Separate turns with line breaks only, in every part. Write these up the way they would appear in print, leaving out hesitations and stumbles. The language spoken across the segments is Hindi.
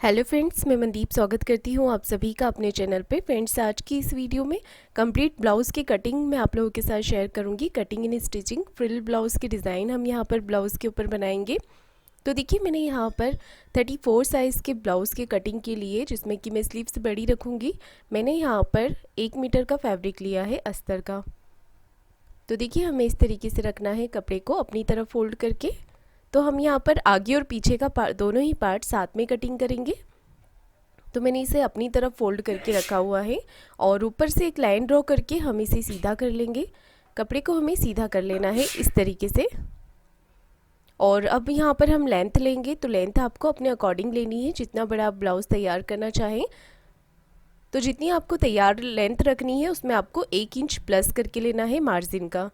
हेलो फ्रेंड्स, मैं मनदीप स्वागत करती हूँ आप सभी का अपने चैनल पे। फ्रेंड्स, आज की इस वीडियो में कंप्लीट ब्लाउज़ की कटिंग मैं आप लोगों के साथ शेयर करूँगी। Cutting in stitching frill blouse की डिज़ाइन हम यहाँ पर ब्लाउज़ के ऊपर बनाएंगे। तो देखिए, मैंने यहाँ पर 34 साइज़ के ब्लाउज़ की कटिंग के लिए, जिसमें कि मैं स्लीव्स बड़ी रखूँगी, मैंने यहाँ पर 1 मीटर का फैब्रिक लिया है अस्तर का। तो देखिए, हमें इस तरीके से रखना है कपड़े को अपनी तरफ फोल्ड करके। तो हम यहाँ पर आगे और पीछे का दोनों ही पार्ट साथ में कटिंग करेंगे। तो मैंने इसे अपनी तरफ फोल्ड करके रखा हुआ है और ऊपर से एक लाइन ड्रॉ करके हम इसे सीधा कर लेंगे। कपड़े को हमें सीधा कर लेना है इस तरीके से। और अब यहाँ पर हम लेंथ लेंगे, तो लेंथ आपको अपने अकॉर्डिंग लेनी है, जितना बड़ा आप ब्लाउज़ तैयार करना चाहें। तो जितनी आपको तैयार लेंथ रखनी है उसमें आपको 1 इंच प्लस करके लेना है मार्जिन का।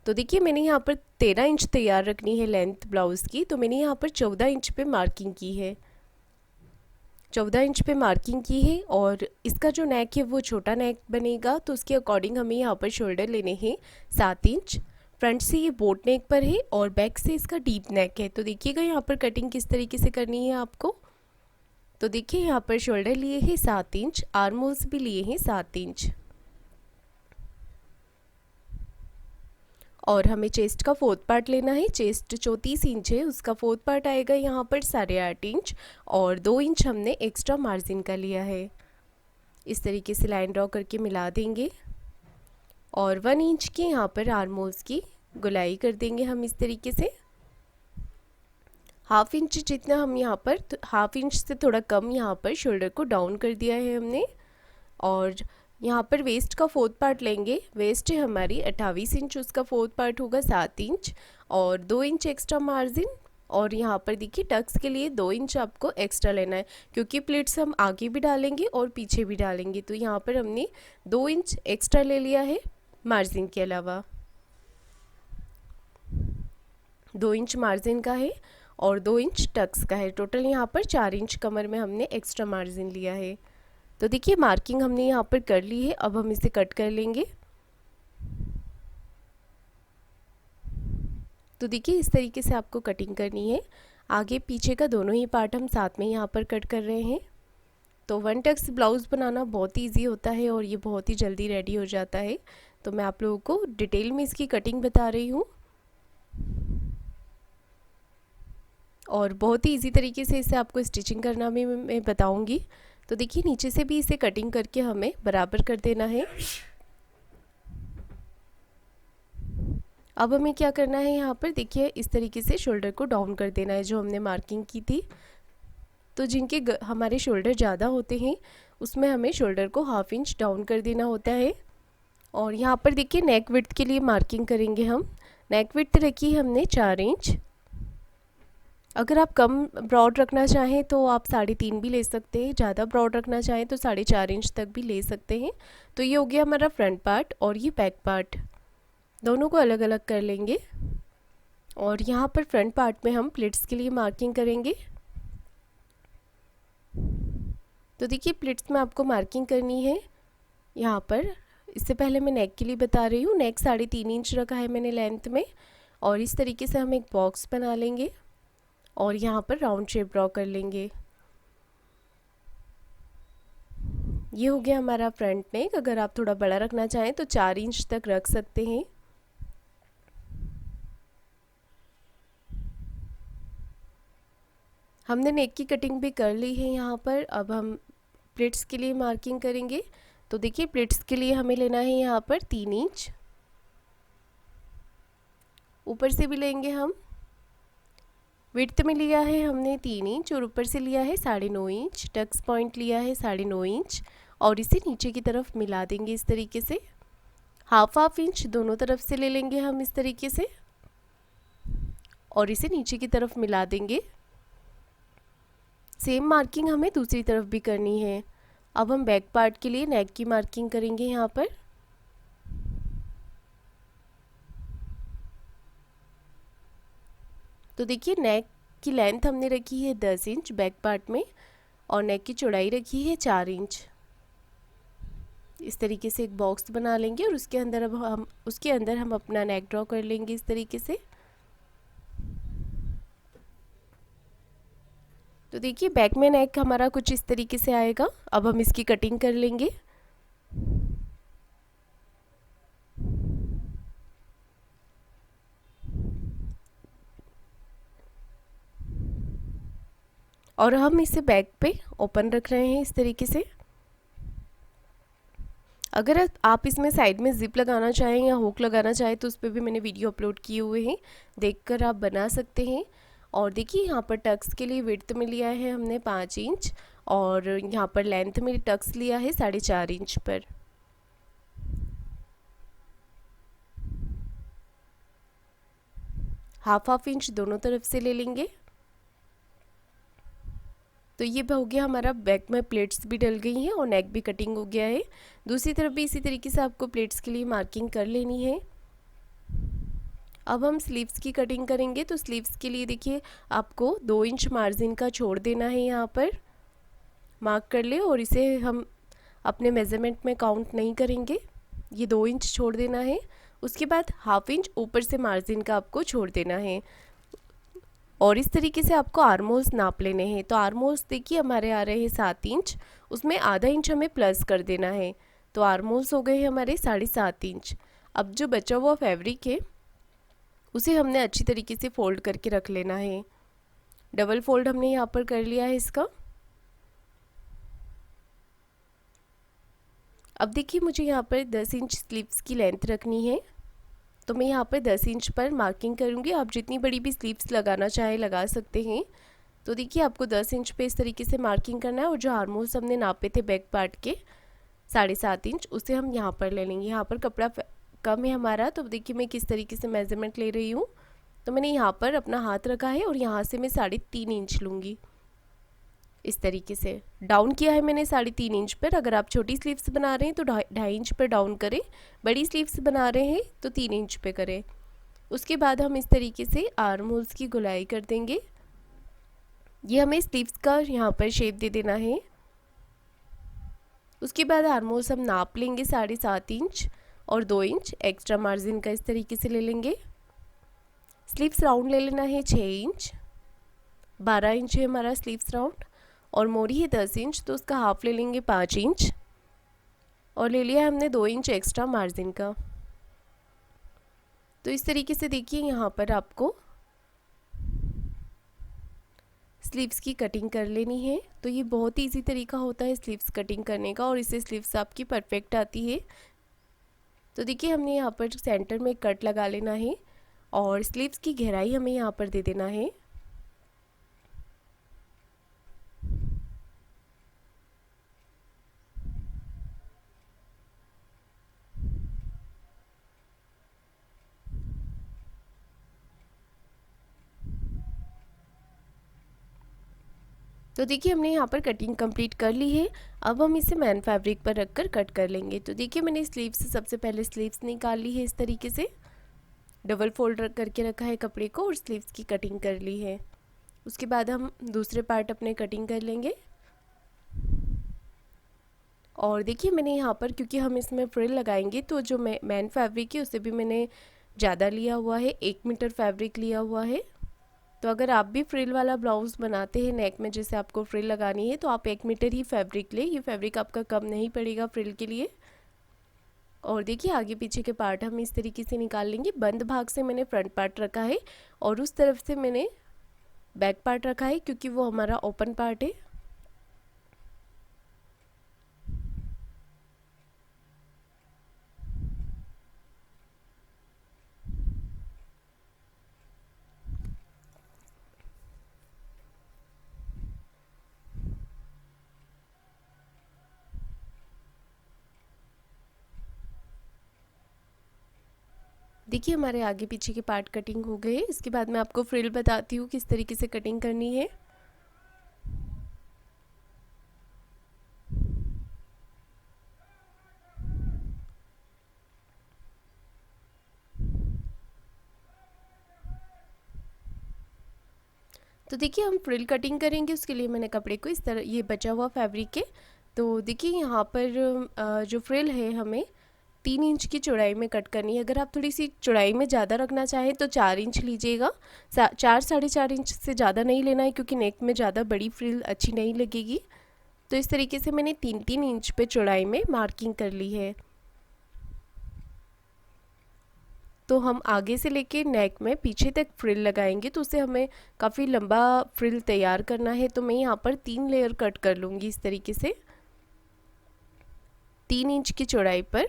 तो देखिए, मैंने यहाँ पर 13 इंच तैयार रखनी है लेंथ ब्लाउज़ की, तो मैंने यहाँ पर 14 इंच पे मार्किंग की है। 14 इंच पे मार्किंग की है और इसका जो नेक है वो छोटा नेक बनेगा, तो उसके अकॉर्डिंग हमें यहाँ पर शोल्डर लेने हैं 7 इंच। फ्रंट से ये बोट नेक पर है और बैक से इसका डीप नेक है। तो देखिएगा यहाँ पर कटिंग किस तरीके से करनी है आपको। तो देखिए, यहाँ पर शोल्डर लिए हैं 7 इंच, आर्म होल्स भी लिए हैं 7 इंच और हमें चेस्ट का 4th पार्ट लेना है। चेस्ट 34 इंच है, उसका 4th पार्ट आएगा यहाँ पर 8.5 इंच और 2 इंच हमने एक्स्ट्रा मार्जिन का लिया है। इस तरीके से लाइन ड्रॉ करके मिला देंगे और 1 इंच की यहाँ पर आर्म होल्स की गुलाई कर देंगे हम इस तरीके से। हाफ इंच जितना हम यहाँ पर, हाफ इंच से थोड़ा कम यहाँ पर शोल्डर को डाउन कर दिया है हमने। और यहाँ पर वेस्ट का 4th पार्ट लेंगे। वेस्ट है हमारी 28 इंच, उसका 4th पार्ट होगा 7 इंच और 2 इंच एक्स्ट्रा मार्जिन। और यहाँ पर देखिए, टक्स के लिए 2 इंच आपको एक्स्ट्रा लेना है, क्योंकि प्लेट्स हम आगे भी डालेंगे और पीछे भी डालेंगे। तो यहाँ पर हमने 2 इंच एक्स्ट्रा ले लिया है मार्जिन के अलावा। 2 इंच मार्जिन का है और 2 इंच टक्स का है। टोटल यहाँ पर 4 इंच कमर में हमने एक्स्ट्रा मार्जिन लिया है। तो देखिए, मार्किंग हमने यहाँ पर कर ली है, अब हम इसे कट कर लेंगे। तो देखिए, इस तरीके से आपको कटिंग करनी है। आगे पीछे का दोनों ही पार्ट हम साथ में यहाँ पर कट कर रहे हैं। तो 1 टक्स ब्लाउज़ बनाना बहुत ईजी होता है और ये बहुत ही जल्दी रेडी हो जाता है। तो मैं आप लोगों को डिटेल में इसकी कटिंग बता रही हूँ और बहुत ही ईजी तरीके से इसे आपको स्टिचिंग करना भी मैं बताऊँगी। तो देखिए, नीचे से भी इसे कटिंग करके हमें बराबर कर देना है। अब हमें क्या करना है, यहाँ पर देखिए इस तरीके से शोल्डर को डाउन कर देना है जो हमने मार्किंग की थी। तो जिनके हमारे शोल्डर ज़्यादा होते हैं उसमें हमें शोल्डर को हाफ इंच डाउन कर देना होता है। और यहाँ पर देखिए, नेक विड्थ के लिए मार्किंग करेंगे हम। नेक विड्थ रखी हमने 4 इंच। अगर आप कम ब्रॉड रखना चाहें तो आप 3.5 भी ले सकते हैं, ज़्यादा ब्रॉड रखना चाहें तो 4.5 इंच तक भी ले सकते हैं। तो ये हो गया हमारा फ्रंट पार्ट और ये बैक पार्ट, दोनों को अलग अलग कर लेंगे। और यहाँ पर फ्रंट पार्ट में हम प्लिट्स के लिए मार्किंग करेंगे। तो देखिए, प्लिट्स में आपको मार्किंग करनी है यहाँ पर। इससे पहले मैं नेक के लिए बता रही हूँ। नेक 3.5 इंच रखा है मैंने लेंथ में और इस तरीके से हम एक बॉक्स बना लेंगे और यहाँ पर राउंड शेप ड्रॉ कर लेंगे। ये हो गया हमारा फ्रंट नेक। अगर आप थोड़ा बड़ा रखना चाहें तो 4 इंच तक रख सकते हैं। हमने नेक की कटिंग भी कर ली है यहाँ पर। अब हम प्लिट्स के लिए मार्किंग करेंगे। तो देखिए, प्लिट्स के लिए हमें लेना है यहाँ पर 3 इंच। ऊपर से भी लेंगे हम। विड्थ में लिया है हमने 3 इंच और ऊपर से लिया है 9.5 इंच। टक्स पॉइंट लिया है 9.5 इंच और इसे नीचे की तरफ मिला देंगे इस तरीके से। हाफ इंच दोनों तरफ से ले लेंगे हम इस तरीके से और इसे नीचे की तरफ मिला देंगे। सेम मार्किंग हमें दूसरी तरफ भी करनी है। अब हम बैक पार्ट के लिए नेक की मार्किंग करेंगे यहाँ पर। तो देखिए, नेक की लेंथ हमने रखी है 10 इंच बैक पार्ट में और नेक की चौड़ाई रखी है 4 इंच। इस तरीके से एक बॉक्स बना लेंगे और उसके अंदर हम अपना नेक ड्रॉ कर लेंगे इस तरीके से। तो देखिए बैक में नेक हमारा कुछ इस तरीके से आएगा। अब हम इसकी कटिंग कर लेंगे। और हम इसे बैक पे ओपन रख रहे हैं इस तरीके से। अगर आप इसमें साइड में जिप लगाना चाहें या हुक लगाना चाहें तो उस पर भी मैंने वीडियो अपलोड किए हुए हैं, देखकर आप बना सकते हैं। और देखिए यहाँ पर टक्स के लिए विड्थ में लिया है हमने 5 इंच और यहाँ पर लेंथ में टक्स लिया है 4.5 इंच पर। हाफ इंच दोनों तरफ से ले लेंगे। तो ये हो गया हमारा, बैक में प्लेट्स भी डल गई हैं और नेक भी कटिंग हो गया है। दूसरी तरफ भी इसी तरीके से आपको प्लेट्स के लिए मार्किंग कर लेनी है। अब हम स्लीव्स की कटिंग करेंगे। तो स्लीव्स के लिए देखिए आपको 2 इंच मार्जिन का छोड़ देना है, यहाँ पर मार्क कर ले। और इसे हम अपने मेज़रमेंट में काउंट नहीं करेंगे, ये 2 इंच छोड़ देना है। उसके बाद हाफ इंच ऊपर से मार्जिन का आपको छोड़ देना है। और इस तरीके से आपको आर्म होल्स नाप लेने हैं। तो आर्म होल्स देखिए हमारे आ रहे हैं 7 इंच, उसमें आधा इंच हमें प्लस कर देना है। तो आर्म होल्स हो गए हैं हमारे 7.5 इंच। अब जो बचा हुआ फैब्रिक है उसे हमने अच्छी तरीके से फोल्ड करके रख लेना है। डबल फोल्ड हमने यहाँ पर कर लिया है इसका। अब देखिए मुझे यहाँ पर 10 इंच स्लीव्स की लेंथ रखनी है, तो मैं यहाँ पर 10 इंच पर मार्किंग करूँगी। आप जितनी बड़ी भी स्लीव्स लगाना चाहें लगा सकते हैं। तो देखिए आपको 10 इंच पे इस तरीके से मार्किंग करना है। और जो आर्म होल्स हमने नापे थे बैक पार्ट के 7.5 इंच, उसे हम यहाँ पर ले लेंगे। यहाँ पर कपड़ा कम है हमारा, तो देखिए मैं किस तरीके से मेज़रमेंट ले रही हूँ। तो मैंने यहाँ पर अपना हाथ रखा है और यहाँ से मैं 3.5 इंच लूँगी। इस तरीके से डाउन किया है मैंने 3.5 इंच पर। अगर आप छोटी स्लीव्स बना रहे हैं तो 2.5 इंच पर डाउन करें, बड़ी स्लीव्स बना रहे हैं तो 3 इंच पे करें। उसके बाद हम इस तरीके से आर्म होल्स की गोलाई कर देंगे। ये हमें स्लीव्स का यहाँ पर शेप दे देना है। उसके बाद आर्म होल्स हम नाप लेंगे 7.5 इंच और 2 इंच एक्स्ट्रा मार्जिन का इस तरीके से ले लेंगे। स्लीव्स राउंड ले लेना है 6 इंच, 12 इंच है हमारा स्लीव्स राउंड। और मोरी है 10 इंच, तो उसका हाफ ले लेंगे 5 इंच और ले लिया हमने 2 इंच एक्स्ट्रा मार्जिन का। तो इस तरीके से देखिए यहाँ पर आपको स्लीव्स की कटिंग कर लेनी है। तो ये बहुत ही इजी तरीका होता है स्लीव्स कटिंग करने का और इससे स्लीव्स आपकी परफेक्ट आती है। तो देखिए हमने यहाँ पर सेंटर में कट लगा लेना है और स्लीव्स की गहराई हमें यहाँ पर दे देना है। तो देखिए हमने यहाँ पर कटिंग कंप्लीट कर ली है। अब हम इसे मैन फैब्रिक पर रखकर कट कर लेंगे। तो देखिए मैंने स्लीव्स से सबसे पहले स्लीव्स निकाल ली है इस तरीके से, डबल फोल्ड करके रखा है कपड़े को और स्लीव्स की कटिंग कर ली है। उसके बाद हम दूसरे पार्ट अपने कटिंग कर लेंगे। और देखिए मैंने यहाँ पर, क्योंकि हम इसमें फ्रिल लगाएंगे तो जो मैन फैब्रिक है उसे भी मैंने ज़्यादा लिया हुआ है, 1 मीटर फैब्रिक लिया हुआ है। तो अगर आप भी फ्रिल वाला ब्लाउज़ बनाते हैं नेक में जैसे आपको फ्रिल लगानी है तो आप 1 मीटर ही फैब्रिक ले, ये फैब्रिक आपका कम नहीं पड़ेगा फ्रिल के लिए। और देखिए आगे पीछे के पार्ट हम इस तरीके से निकाल लेंगे। बंद भाग से मैंने फ्रंट पार्ट रखा है और उस तरफ से मैंने बैक पार्ट रखा है क्योंकि वो हमारा ओपन पार्ट है। देखिए हमारे आगे पीछे के पार्ट कटिंग हो गए। इसके बाद मैं आपको फ्रिल बताती हूँ किस तरीके से कटिंग करनी है। तो देखिए हम फ्रिल कटिंग करेंगे, उसके लिए मैंने कपड़े को इस तरह, ये बचा हुआ फैब्रिक है तो देखिए यहाँ पर जो फ्रिल है हमें 3 इंच की चौड़ाई में कट करनी है। अगर आप थोड़ी सी चौड़ाई में ज़्यादा रखना चाहें तो 4 इंच लीजिएगा। 4 साढ़े 4 इंच से ज़्यादा नहीं लेना है, क्योंकि नेक में ज़्यादा बड़ी फ्रिल अच्छी नहीं लगेगी। तो इस तरीके से मैंने 3-3 इंच पे चौड़ाई में मार्किंग कर ली है। तो हम आगे से लेके नेक में पीछे तक फ्रिल लगाएंगे, तो उसे हमें काफ़ी लंबा फ्रिल तैयार करना है। तो मैं यहाँ पर 3 लेयर कट कर लूँगी इस तरीके से 3 इंच की चौड़ाई पर।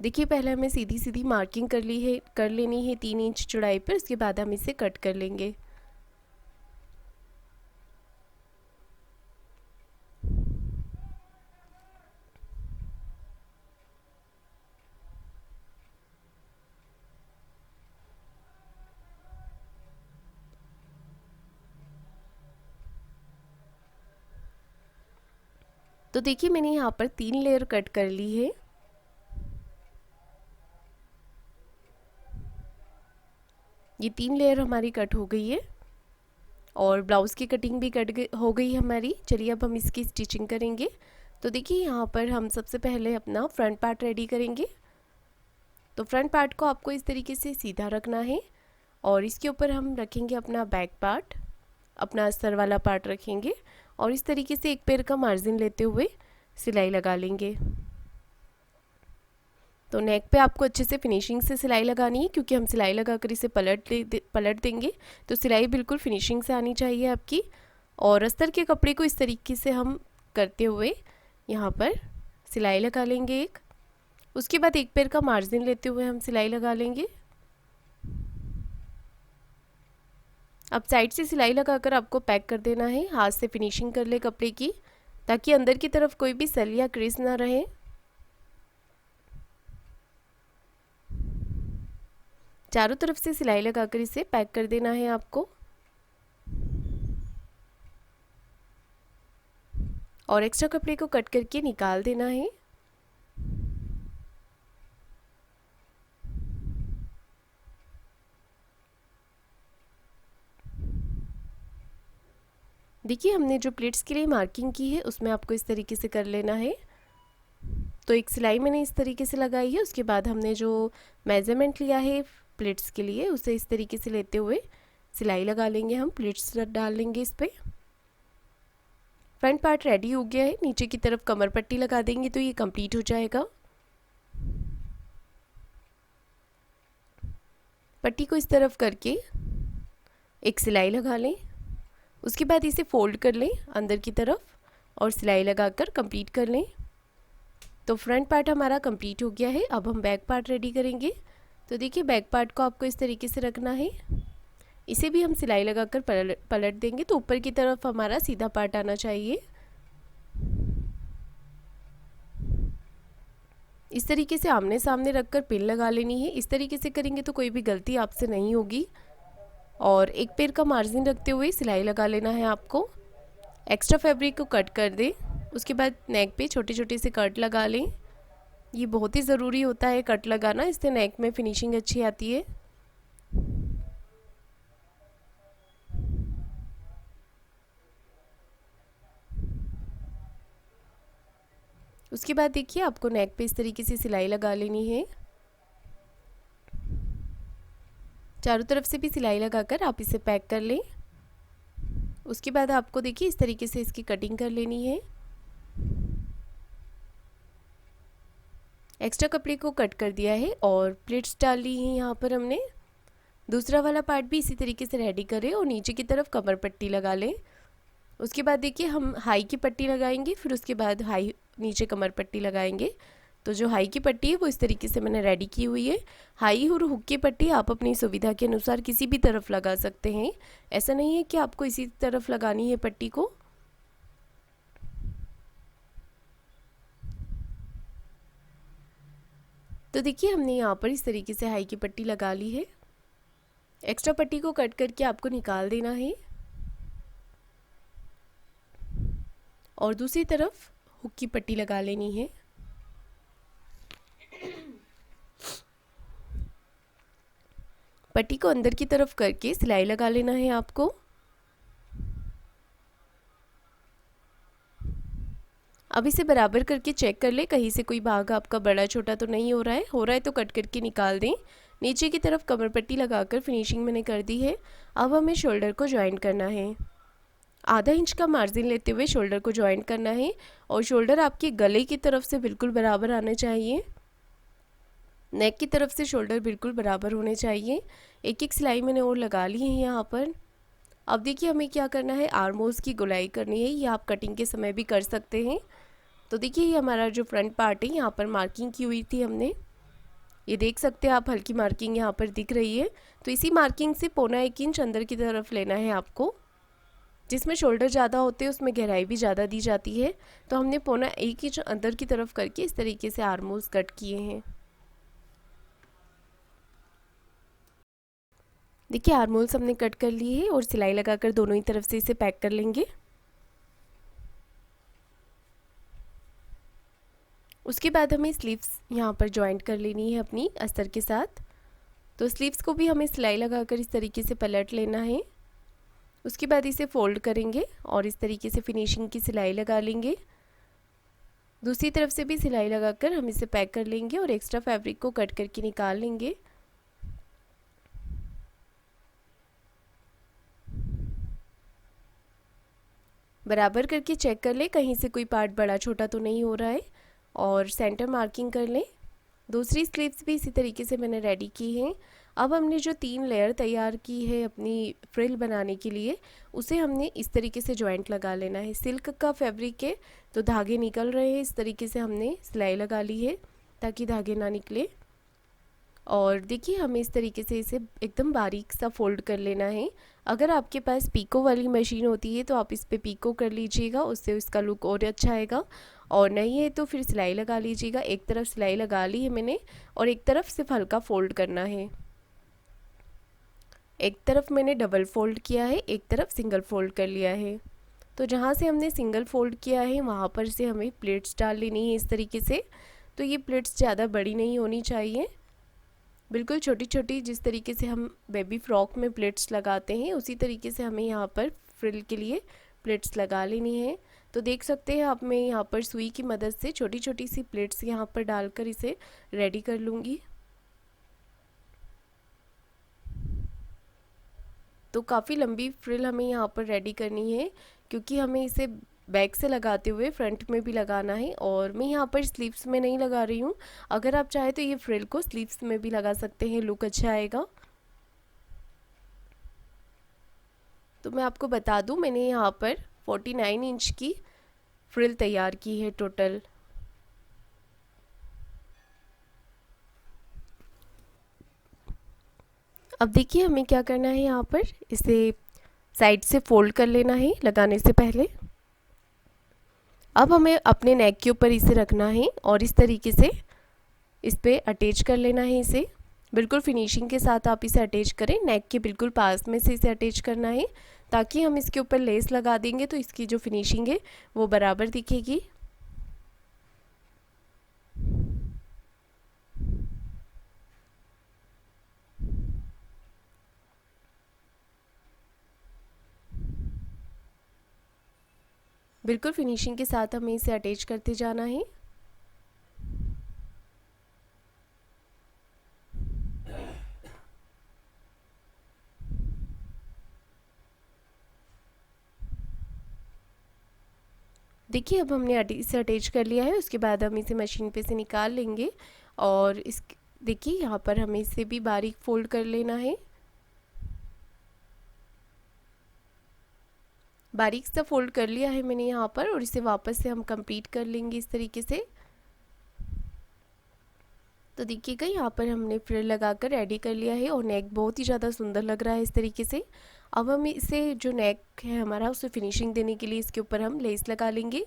देखिए पहले हमें सीधी सीधी मार्किंग कर लेनी है 3 इंच चौड़ाई पर। उसके बाद हम इसे कट कर लेंगे। तो देखिए मैंने यहाँ पर 3 लेयर कट कर ली है। ये 3 लेयर हमारी कट हो गई है और ब्लाउज़ की कटिंग भी हो गई हमारी। चलिए अब हम इसकी स्टिचिंग करेंगे। तो देखिए यहाँ पर हम सबसे पहले अपना फ्रंट पार्ट रेडी करेंगे। तो फ्रंट पार्ट को आपको इस तरीके से सीधा रखना है और इसके ऊपर हम रखेंगे अपना बैक पार्ट, अपना अस्तर वाला पार्ट रखेंगे और इस तरीके से एक पैर का मार्जिन लेते हुए सिलाई लगा लेंगे। तो नेक पे आपको अच्छे से फिनिशिंग से सिलाई लगानी है, क्योंकि हम सिलाई लगाकर इसे पलट देंगे। तो सिलाई बिल्कुल फिनिशिंग से आनी चाहिए आपकी। और अस्तर के कपड़े को इस तरीके से हम करते हुए यहाँ पर सिलाई लगा लेंगे एक। उसके बाद एक पैर का मार्जिन लेते हुए हम सिलाई लगा लेंगे। अब साइड से सिलाई लगाकर आपको पैक कर देना है। हाथ से फिनिशिंग कर ले कपड़े की, ताकि अंदर की तरफ कोई भी सल या क्रीज ना रहे। चारों तरफ से सिलाई लगाकर इसे पैक कर देना है आपको। और एक्स्ट्रा कपड़े को कट करके निकाल देना है। देखिए हमने जो प्लेट्स के लिए मार्किंग की है उसमें आपको इस तरीके से कर लेना है। तो एक सिलाई मैंने इस तरीके से लगाई है। उसके बाद हमने जो मेजरमेंट लिया है प्लेट्स के लिए, उसे इस तरीके से लेते हुए सिलाई लगा लेंगे। हम प्लेट्स डाल लेंगे इस पे। फ्रंट पार्ट रेडी हो गया है। नीचे की तरफ कमर पट्टी लगा देंगे तो ये कंप्लीट हो जाएगा। पट्टी को इस तरफ करके एक सिलाई लगा लें। उसके बाद इसे फोल्ड कर लें अंदर की तरफ और सिलाई लगाकर कंप्लीट कर लें। तो फ्रंट पार्ट हमारा कंप्लीट हो गया है। अब हम बैक पार्ट रेडी करेंगे। तो देखिए बैक पार्ट को आपको इस तरीके से रखना है। इसे भी हम सिलाई लगाकर पलट देंगे, तो ऊपर की तरफ हमारा सीधा पार्ट आना चाहिए। इस तरीके से आमने सामने रखकर पिन लगा लेनी है। इस तरीके से करेंगे तो कोई भी गलती आपसे नहीं होगी। और एक पैर का मार्जिन रखते हुए सिलाई लगा लेना है आपको। एक्स्ट्रा फैब्रिक को कट कर दें। उसके बाद नेक पे छोटे छोटे से कट लगा लें। ये बहुत ही ज़रूरी होता है कट लगाना, इससे नेक में फिनिशिंग अच्छी आती है। उसके बाद देखिए आपको नेक पे इस तरीके से सिलाई लगा लेनी है। चारों तरफ से भी सिलाई लगाकर आप इसे पैक कर लें। उसके बाद आपको देखिए इस तरीके से इसकी कटिंग कर लेनी है। एक्स्ट्रा कपड़े को कट कर दिया है और प्लेट्स डाल ली हैं यहाँ पर हमने। दूसरा वाला पार्ट भी इसी तरीके से रेडी करें और नीचे की तरफ कमर पट्टी लगा लें। उसके बाद देखिए हम हाई की पट्टी लगाएंगे, फिर उसके बाद हाई नीचे कमर पट्टी लगाएंगे। तो जो हाई की पट्टी है वो इस तरीके से मैंने रेडी की हुई है। हाई और हुक की पट्टी आप अपनी सुविधा के अनुसार किसी भी तरफ लगा सकते हैं। ऐसा नहीं है कि आपको इसी तरफ लगानी है पट्टी को। तो देखिए हमने यहाँ पर इस तरीके से हाई की पट्टी लगा ली है। एक्स्ट्रा पट्टी को कट करके आपको निकाल देना है और दूसरी तरफ हुक की पट्टी लगा लेनी है। पट्टी को अंदर की तरफ करके सिलाई लगा लेना है आपको। अब इसे बराबर करके चेक कर ले, कहीं से कोई भाग आपका बड़ा छोटा तो नहीं हो रहा है तो कट करके निकाल दें। नीचे की तरफ कमर पट्टी लगाकर फिनिशिंग मैंने कर दी है। अब हमें शोल्डर को ज्वाइन करना है। आधा इंच का मार्जिन लेते हुए शोल्डर को ज्वाइन करना है और शोल्डर आपके गले की तरफ से बिल्कुल बराबर आने चाहिए। नेक की तरफ से शोल्डर बिल्कुल बराबर होने चाहिए। एक एक सिलाई मैंने और लगा ली है यहाँ पर। अब देखिए हमें क्या करना है, आर्म होल्स की गोलाई करनी है। ये आप कटिंग के समय भी कर सकते हैं। तो देखिए ये हमारा जो फ्रंट पार्ट है, यहाँ पर मार्किंग की हुई थी हमने, ये देख सकते हैं आप, हल्की मार्किंग यहाँ पर दिख रही है। तो इसी मार्किंग से 1.25 इंच अंदर की तरफ लेना है आपको। जिसमें शोल्डर ज़्यादा होते हैं उसमें गहराई भी ज़्यादा दी जाती है। तो हमने 1.25 इंच अंदर की तरफ करके इस तरीके से आर्म होल्स कट किए हैं। देखिए आर्म होल्स हमने कट कर लिए हैं और सिलाई लगाकर दोनों ही तरफ से इसे पैक कर लेंगे। उसके बाद हमें स्लीव्स यहाँ पर जॉइंट कर लेनी है अपनी अस्तर के साथ। तो स्लीव्स को भी हमें सिलाई लगाकर इस तरीके से पलट लेना है। उसके बाद इसे फोल्ड करेंगे और इस तरीके से फिनिशिंग की सिलाई लगा लेंगे। दूसरी तरफ से भी सिलाई लगाकर हम इसे पैक कर लेंगे और एक्स्ट्रा फैब्रिक को कट करके निकाल लेंगे। बराबर करके चेक कर ले, कहीं से कोई पार्ट बड़ा छोटा तो नहीं हो रहा है, और सेंटर मार्किंग कर लें। दूसरी स्लीव्स भी इसी तरीके से मैंने रेडी की हैं। अब हमने जो 3 लेयर तैयार की है अपनी फ्रिल बनाने के लिए, उसे हमने इस तरीके से जॉइंट लगा लेना है। सिल्क का फैब्रिक है तो धागे निकल रहे हैं, इस तरीके से हमने सिलाई लगा ली है ताकि धागे ना निकले। और देखिए हमें इस तरीके से इसे एकदम बारीक सा फोल्ड कर लेना है। अगर आपके पास पीको वाली मशीन होती है तो आप इस पे पीको कर लीजिएगा, उससे इसका लुक और अच्छा आएगा। और नहीं है तो फिर सिलाई लगा लीजिएगा। एक तरफ सिलाई लगा ली है मैंने और एक तरफ सिर्फ हल्का फोल्ड करना है। एक तरफ मैंने डबल फोल्ड किया है, एक तरफ सिंगल फोल्ड कर लिया है। तो जहाँ से हमने सिंगल फोल्ड किया है वहाँ पर से हमें प्लेट्स डाल लेनी है इस तरीके से। तो ये प्लेट्स ज़्यादा बड़ी नहीं होनी चाहिए, बिल्कुल छोटी छोटी, जिस तरीके से हम बेबी फ्रॉक में प्लेट्स लगाते हैं उसी तरीके से हमें यहाँ पर फ्रिल के लिए प्लेट्स लगा लेनी है। तो देख सकते हैं आप, मैं यहाँ पर सुई की मदद से छोटी छोटी सी प्लेट्स यहाँ पर डालकर इसे रेडी कर लूँगी। तो काफ़ी लंबी फ्रिल हमें यहाँ पर रेडी करनी है क्योंकि हमें इसे बैक से लगाते हुए फ्रंट में भी लगाना है। और मैं यहाँ पर स्लीव्स में नहीं लगा रही हूँ, अगर आप चाहे तो ये फ्रिल को स्लीव्स में भी लगा सकते हैं, लुक अच्छा आएगा। तो मैं आपको बता दूँ, मैंने यहाँ पर 49 इंच की फ्रिल तैयार की है टोटल। अब देखिए हमें क्या करना है, यहाँ पर इसे साइड से फोल्ड कर लेना है लगाने से पहले। अब हमें अपने नेक के ऊपर इसे रखना है और इस तरीके से इस पे अटैच कर लेना है इसे। बिल्कुल फिनिशिंग के साथ आप इसे अटैच करें, नेक के बिल्कुल पास में से इसे अटैच करना है ताकि हम इसके ऊपर लेस लगा देंगे तो इसकी जो फिनिशिंग है वो बराबर दिखेगी। बिल्कुल फिनिशिंग के साथ हमें इसे अटैच करते जाना है। देखिए अब हमने इसे अटैच कर लिया है। उसके बाद हम इसे मशीन पे से निकाल लेंगे और इस देखिए यहाँ पर हमें इसे भी बारीक फोल्ड कर लेना है। बारीक सा फोल्ड कर लिया है मैंने यहाँ पर और इसे वापस से हम कंप्लीट कर लेंगे इस तरीके से। तो देखिएगा यहाँ पर हमने फ्रिल लगाकर रेडी कर लिया है और नेक बहुत ही ज़्यादा सुंदर लग रहा है इस तरीके से। अब हम इसे जो नेक है हमारा उसे फिनिशिंग देने के लिए इसके ऊपर हम लेस लगा लेंगे।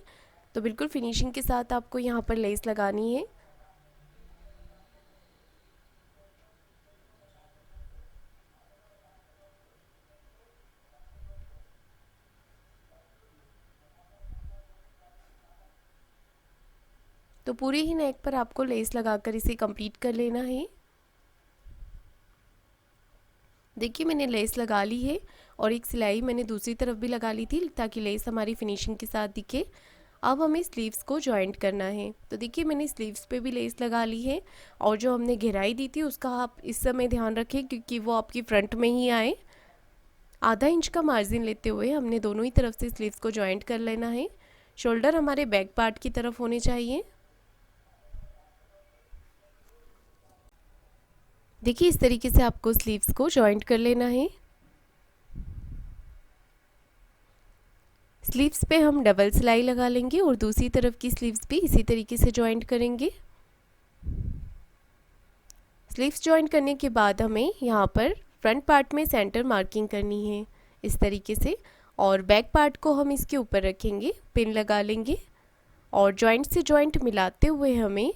तो बिल्कुल फिनिशिंग के साथ आपको यहाँ पर लेस लगानी है। तो पूरी ही नेक पर आपको लेस लगाकर इसे कंप्लीट कर लेना है। देखिए मैंने लेस लगा ली है और एक सिलाई मैंने दूसरी तरफ भी लगा ली थी ताकि लेस हमारी फिनिशिंग के साथ दिखे। अब हमें स्लीव्स को जॉइंट करना है। तो देखिए मैंने स्लीव्स पे भी लेस लगा ली है और जो हमने घेराई दी थी उसका आप इस समय ध्यान रखें क्योंकि वो आपकी फ्रंट में ही आए। आधा इंच का मार्जिन लेते हुए हमने दोनों ही तरफ से स्लीव्स को जॉइंट कर लेना है। शोल्डर हमारे बैक पार्ट की तरफ होने चाहिए। देखिए इस तरीके से आपको स्लीव्स को जॉइंट कर लेना है। स्लीव्स पे हम डबल सिलाई लगा लेंगे और दूसरी तरफ की स्लीव्स भी इसी तरीके से जॉइंट करेंगे। स्लीव्स जॉइंट करने के बाद हमें यहाँ पर फ्रंट पार्ट में सेंटर मार्किंग करनी है इस तरीके से, और बैक पार्ट को हम इसके ऊपर रखेंगे, पिन लगा लेंगे और जॉइंट से जॉइंट मिलाते हुए हमें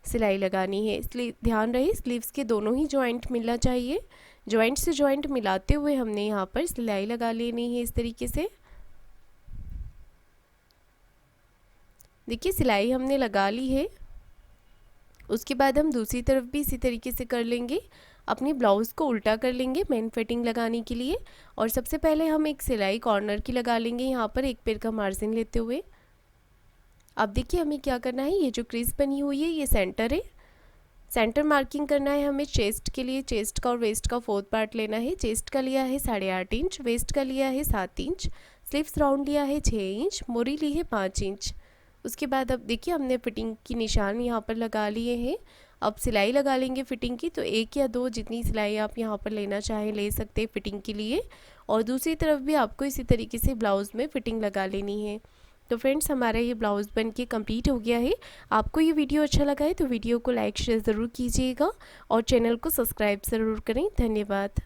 सिलाई लगानी है। इसलिए ध्यान रहे स्लीव्स के दोनों ही जॉइंट मिलना चाहिए। जॉइंट से जॉइंट मिलाते हुए हमने यहाँ पर सिलाई लगा लेनी है इस तरीके से। देखिए सिलाई हमने लगा ली है। उसके बाद हम दूसरी तरफ भी इसी तरीके से कर लेंगे। अपनी ब्लाउज़ को उल्टा कर लेंगे मेन फिटिंग लगाने के लिए, और सबसे पहले हम एक सिलाई कॉर्नर की लगा लेंगे यहाँ पर एक पैर का मार्जिन लेते हुए। अब देखिए हमें क्या करना है, ये जो क्रीज बनी हुई है ये सेंटर है। सेंटर मार्किंग करना है हमें चेस्ट के लिए। चेस्ट का और वेस्ट का 4th पार्ट लेना है। चेस्ट का लिया है 8.5 इंच, वेस्ट का लिया है 7 इंच, स्लीव्स राउंड लिया है 6 इंच, मोरी ली है 5 इंच। उसके बाद अब देखिए हमने फिटिंग की निशान यहाँ पर लगा लिए हैं। अब सिलाई लगा लेंगे फिटिंग की। तो 1 या 2 जितनी सिलाई आप यहाँ पर लेना चाहें ले सकते हैं फिटिंग के लिए, और दूसरी तरफ भी आपको इसी तरीके से ब्लाउज़ में फिटिंग लगा लेनी है। तो फ्रेंड्स हमारा ये ब्लाउज़ बन के कम्प्लीट हो गया है। आपको ये वीडियो अच्छा लगा है तो वीडियो को लाइक शेयर ज़रूर कीजिएगा और चैनल को सब्सक्राइब ज़रूर करें। धन्यवाद।